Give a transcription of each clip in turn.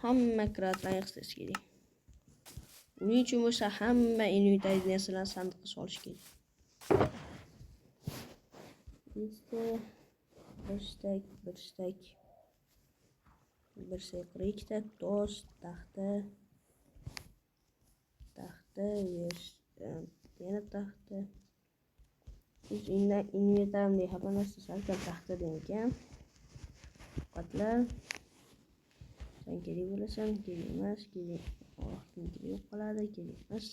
hamma kratlarni qisqarish kerak. Uning uchun bo'lsa hamma inventariy narsalarni sandiqqa solish kerak. Bir stak, ikkita tosh, taxta, yana taxta. Inventarimda hamma narsa salkam taxtadan ekan. Qatlar. Sen kerak bo'lasan, kerak emas, kerak yo'q qoladi, kerak emas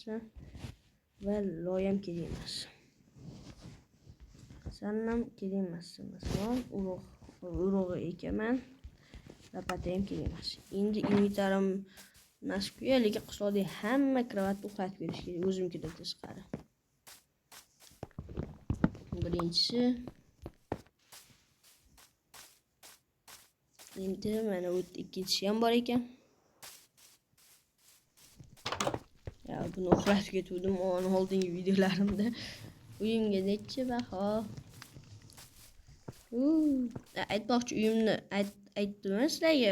va loyam kerak emas. Sanam kerak emas. Masalan, urug'i ekaman. Lapati ham kerak emas. Endi inventarim nasibga lekin qishloqda hamma kravatni uxlatib berish kerak, o'zimnikidan tashqari. Birinchisi endi mana bu ikkinchisi ham bor ekan. Ya buni uxlatib ketdim oldingi videolarimda. Uyimga necha baho. Aytmoqchi uyimni aytdim sizlarga.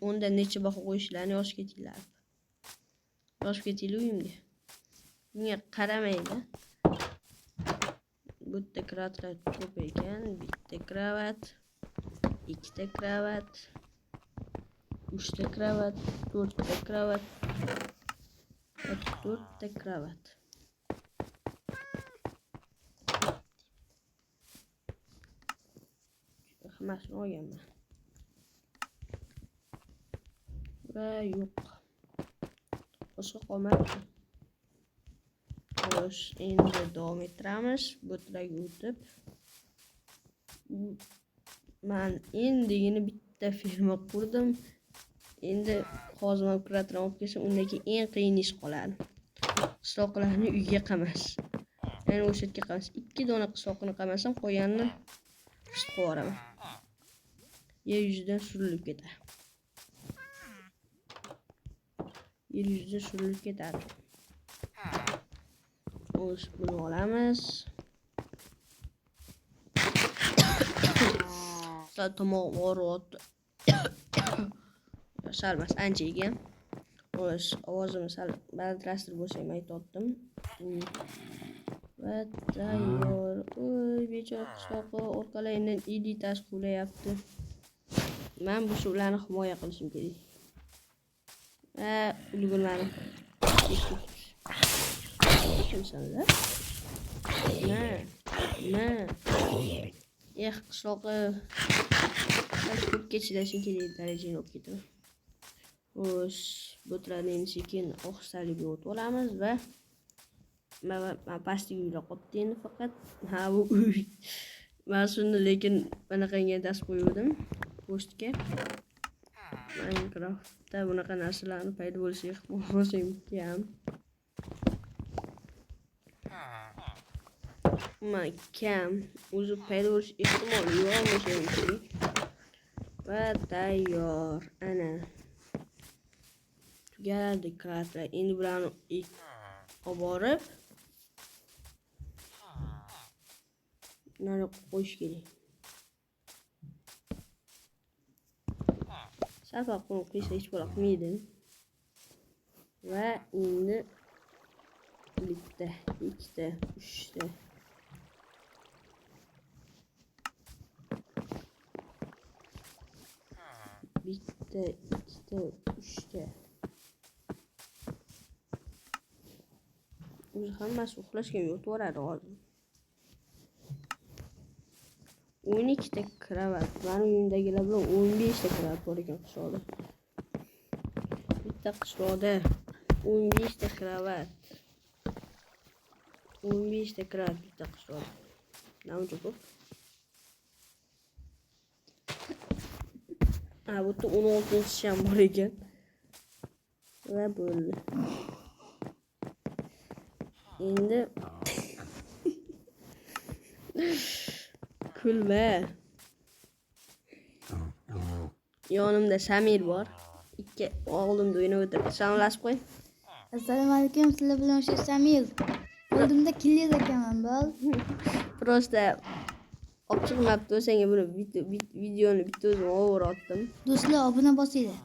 Unda necha baho qo'yishlarini yozib ketinglar. Yozib ketinglar uyimga. Bunga qaramaydi. Bu yerda kravatlar ko'p ekan. Bitta kravat, ikkita kravat, uchta kravat, to'rtta kravat, to'rtta kravat. Hammasini olganman. Va yo'q. Boshqa qolmadi. Xo'sh, endi davom ettiramiz. Bu taraga o'tib. Men endigina bitta ferma qurdim. Endi hozir ham kravatlarni olib kelsam, undagi eng qiyin ish qoladi. Qishloqlarni uyga qamash. Ya'ni o'sha yerga qamash. 2 dona qishloqni qamasam, qo'yanni qishib qo'yaraman. Yer yuzidan surilib ketadi. Yer yuzidan surilib ketadi. O'sh, buni olamiz. Tomoq og'riyapti. Shalmas ancha ekan. O'sh, ovozimni sal balandlashtirib bo'lsam aytdim. Va tayyor. Oy, bechora qishloqqa orqalaridan editash qilyapti. Men bu ularni himoya qilishim kerak. Ulgurmadim. Kimsanlar? Qishloqqa ko'pga chidashing kerak darajani olib ketaman. Xo'sh, bu turani endi sekin ohistalik o'tib olamiz va men pastga uylar qolibdi endi faqat. Bu uy. Men shuni lekin bunaqangi dast qo'ydim postga. Minecraftda bunaqa narsalarni paydo bo'lishi ehtimoli kam. Kam o'zi paydo bo'lish ehtimoli yo'q. Va tayyor. Ana. Tugaladi kravatlar. Endi bularni olib borib nari qo'yish kerak. Safar qo'ysa hech bo'la qilmaydi. Va endi bitta, ikkita, uchta. Bitta, ikkita, uchta. O'zi hammasi uxlashga yotib oladi hozir. 12 ta kravat. Meni uyimdagilar bilan 15 ta kravat bor ekan qishloqda. Bitta qishloqda 15 ta kravat. 15 ta kravat bitta qishloqda. Nima ko'p? Bu yerda 16 ham bor ekan. Va bo'ldi. Endi kulma. Yonimda Samir bor. Ikki o'g'limni o'ynab o'tiribdi. Salomlashib qo'y. Assalomu alaykum, sizlar bilan o'sha Samir. Oldimda killiz ekanman, bol. Prosta Olib chiqmabdi. Senga buni videoni bitta o'zim o'g'irotdim. Do'stlar, obuna bosinglar.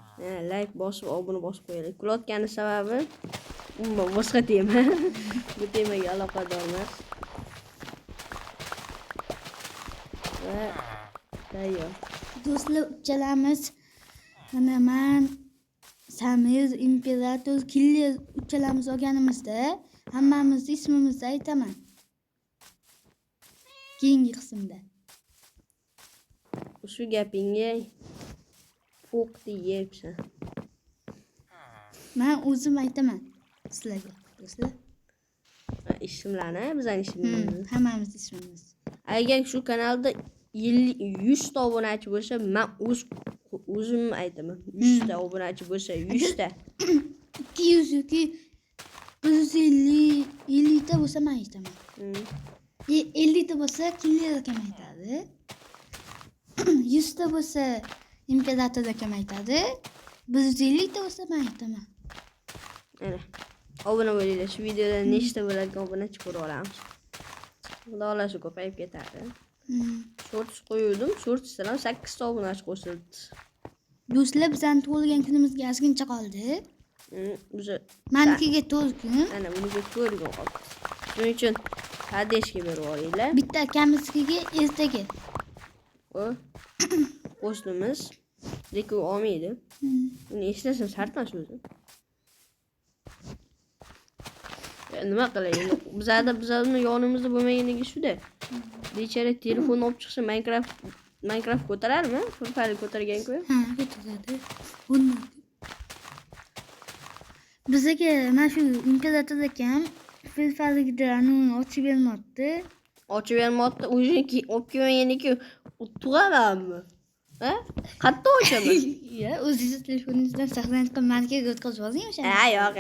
Like bosib, obuna bosib qo'yinglar. Kulotgani sababi umuman boshqa tema. Bu temaga aloqador emas. Va tayyor. Do'stlar, uchalamiz mana men Samir, Imperator, Killer uchalamiz olganimizda hammamizni ismimizni aytaman. Keyingi qismda. Shu gapingga fo'q deyapsan. Men o'zim aytaman sizlarga, do'stlar. Ismlarni, bizning ismimizni. Hammamiz ismimiz. Agar shu kanalda 100 ta obunachi bo'lsa, men o'zim aytaman. 100 ta obunachi bo'lsa, 100 ta. 200 yoki 150 ta bo'lsa men aytaman. 50 ta bo'lsa Killer akam aytadi. 100 ta bo'lsa Imperator akam aytadi. 150 ta bo'lsa men aytaman. Mana. Obuna bo'linglar. Shu videoda nechta bo'ladigan obunachi ko'rib olamiz. Xudo xohlasa ko'payib ketadi. Shorts qo'ydim. Shortsdan ham 8 ta obunachi qo'shildi. Do'stlar, bizning tug'ilgan kunimizga ozgincha qoldi. O'zi Menikiga 4 kun. ana buniga 4 kun qoldi. Shuning uchun hadeshga berib olinglar. Bitta akamizga ertaga. O qo'shnimiz lekin u olmaydi. Uni eslasam sartmas o'zi. Nima qilay endi? Bizning yonimizda bo'lmaganiga shu-da. Bechara telefonni olib chiqsa Minecraft ko'tararmi? Furfali ko'targan-ku. Ha, ko'taradi. Bizga mana shu Imperator akam Furfaligini ochib bermoqda. Ochib bermoqda, o'ziniki olib kelmaganiga tug'amanmi? Ha? Qayerda ochaman? Ya, o'zingiz telefoningizdan saqlanib qilib menikiga o'tkazib oling o'shani. Ha, yo'q.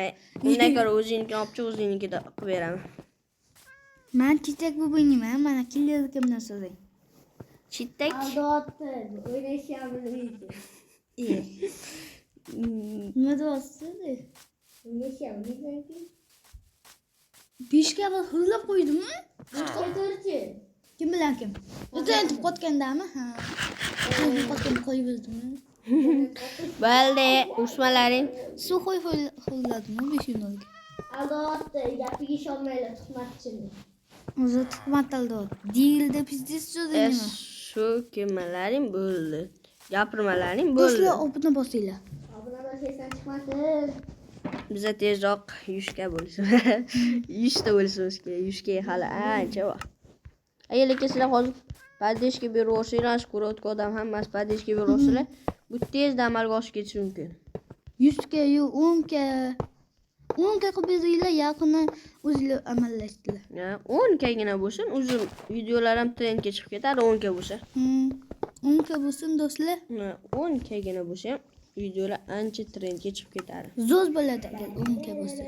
Undan ko'ra o'zingizni olib chiq, o'zingnikida qilib beraman. Men chitak bo'lib o'ynayman, mana Killer akamdan so'rang. Chitak. Aldatdi. O'ynashamizdi. Nima deyapsiz? O'ynashamizdi. 5 ga bir hurlab qo'ydimmi? Qo'ydirchi. Kim bilan kim? O'zi aytib qotgandami? Ha. O'zi qotgan qo'yib yurdimmi? Bo'ldi, ushmalaring. Suv qo'yib hurladimmi 5 kunlik? Aldatdi. Gapiga ishonmanglar, tuhmatchini. O'zi tuhmat aldot. Dilda pizdiz so'radingmi? Shu kimalaring bo'ldi. Gapirmalaring bo'ldi. Do'stlar, obuna bosinglar. Obuna bo'lsanglar chiqmasin. Biza tezroq 100 ga bo'lsin. 100 ta bo'lishimiz kerak. 100 ga hali ancha bor. Agar lekin sizlar hozir padeshga berib olsanglar, ko'rayotgan odam hammasi padeshga berib olsalar, bu tezda amalga oshib ketishi mumkin. 100 ga yo 10 ga 10 ga qilib beringlar, yaqindan o'zinglar amallashdilar. 10 kagina bo'lsin, uzun videolar ham trendga chiqib ketadi 10 ga bo'lsa. 10 ga bo'lsin do'stlar. 10 kagina bo'lsa ham videolar ancha trendga chiqib ketadi. Zo'r bo'ladi agar 10 ga bo'lsa.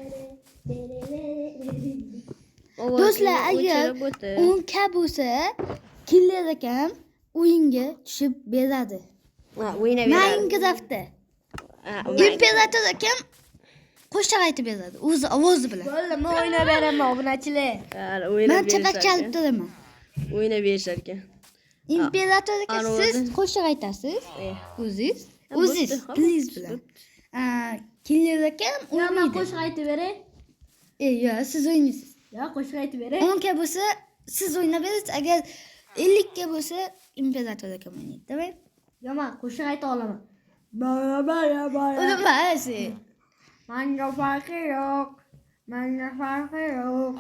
Do'stlar, agar 10 ga bo'lsa, Killer akam o'yinga tushib beradi. O'ynab beradi. Minecraftda. Imperator akam qo'shiq aytib beradi, o'zi ovozi bilan. Bo'ldi, men o'ynab beraman, obunachilar. Men chaqak chalib turaman. O'ynab berishar ekan. Imperator aka, siz qo'shiq aytasiz. O'zingiz, tilingiz bilan. Killer akam Men o'ynaydi. qo'shiq aytib beray. Yo'q, siz o'ynaysiz. Yo, qo'shiq aytib beray. 10 ga bo'lsa, siz o'ynab berasiz. Agar 50 ga bo'lsa, Imperator akam o'ynaydi, tamam? Yo, men qo'shiq ayta olaman. Bara. Uni bilasiz. Menga farqi yo'q. Menga farqi yo'q.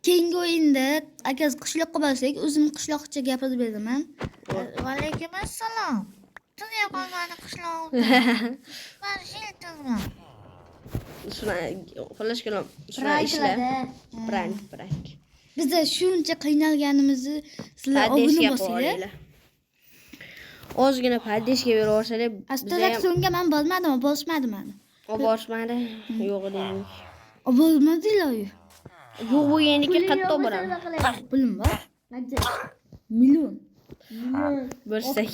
Keyingi o'yinda agar qishloqqa borsak, o'zim qishloqcha gapirib beraman. Va alaykum assalom. Dunyo qolmadi qishloqda. Men sheltirman. Shuna xullas kalom. Shuna ishlar. Prank. Bizda shuncha qiynalganimizni sizlar obuna bosinglar. Ozgina padeshga berib olsalar, Astratsionga men bormadim, bosmadi meni. Boshmadi. Yo'q dedim. Bo'lmadilar-yu. Yo'q bo'lganiga qattiq boraman. Pulim bor. Million. Bersak.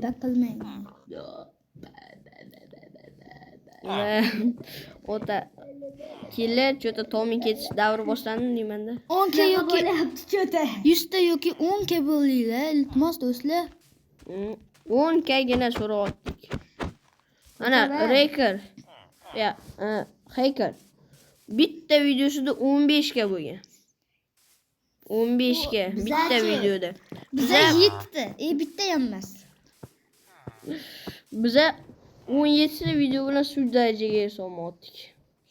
Bak qilmang. Ota Killer cho'ta Tommy ketish davri boshlandi deymanda. 10 k yoki Bo'lyapti cho'ta. 100 ta yoki 10 k bo'linglar, iltimos do'stlar. 10 kgina so'rayotdik. Mana Raker. Ya, Hacker. Bitta videosida 15 ga bo'lgan. 15 ga bitta videoda. Biza 7 ta, bitta ham emas. Biza 17 ta video bilan shu darajaga solmoqdik.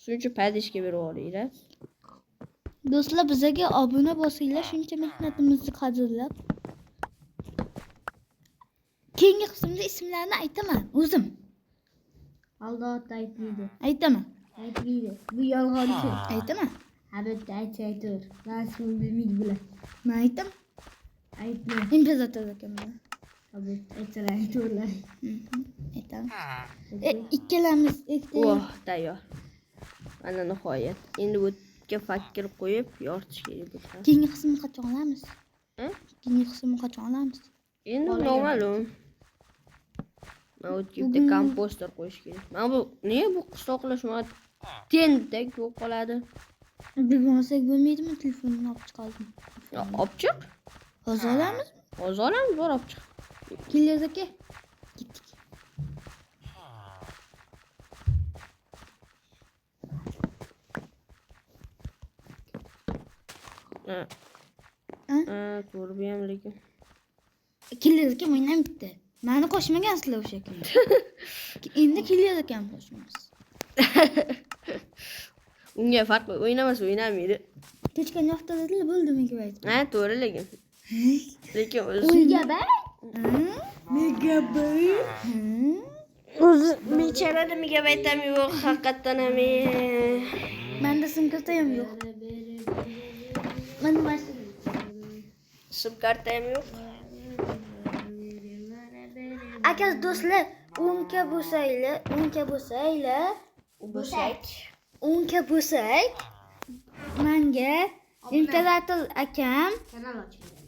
Shuncha padishga berib olinglar. Do'stlar, bizaga obuna bosinglar, shuncha mehnatimizni qadrlab. Keyingi qismda ismlarini aytaman, o'zim. Albatta aytmaydi. Aytaman. Aytmaydi. Bu yolg'onchi. Aytaman. Albatta aytaver. Rasmini bilmaydi bular. Men aytaman. Aytma. Imperator akaman. Albatta aytaverlar. Aytaman. Ikkalamiz Oh, tayyor. Mana nihoyat. Endi o'tga fakir qo'yib yoritish kerak bo'ladi. keyingi qismni qachon olamiz? Ha? Keyingi qismni qachon olamiz? Endi noma'lum. Mana o'tga bitta komposter qo'yish kerak. Mana bu nega bu qishloqlar shunga tendek bo'lib qoladi? Bilmasak bo'lmaydimi? Telefonni olib chiqardim. Olib chiq. Hozir olamiz? Hozir olamiz, bor olib chiq. Kelyapti aka. Ketdik. Ko'rib ham lekin. Kelyapti aka, mendan bitta. Meni qo'shmagansizlar o'sha kuni. Endi kelyapti akam qo'shamiz. Unga farq o'ynamasa o'ynamaydi. Kechga yoqtirdilar, bo'ldi menga aytib. Ha, to'g'ri lekin. Lekin o'zi Megabayt. o'zi bechorada megabayt ham yo'q, haqiqatdan ham. Menda sim karta ham yo'q. Mana mana. Sim karta ham yo'q. Aka do'stlar, 10 k bo'lsanglar, 10 k bo'lsanglar, Bo'sak. 10 k bo'lsak, menga Imperator akam Kanal oching.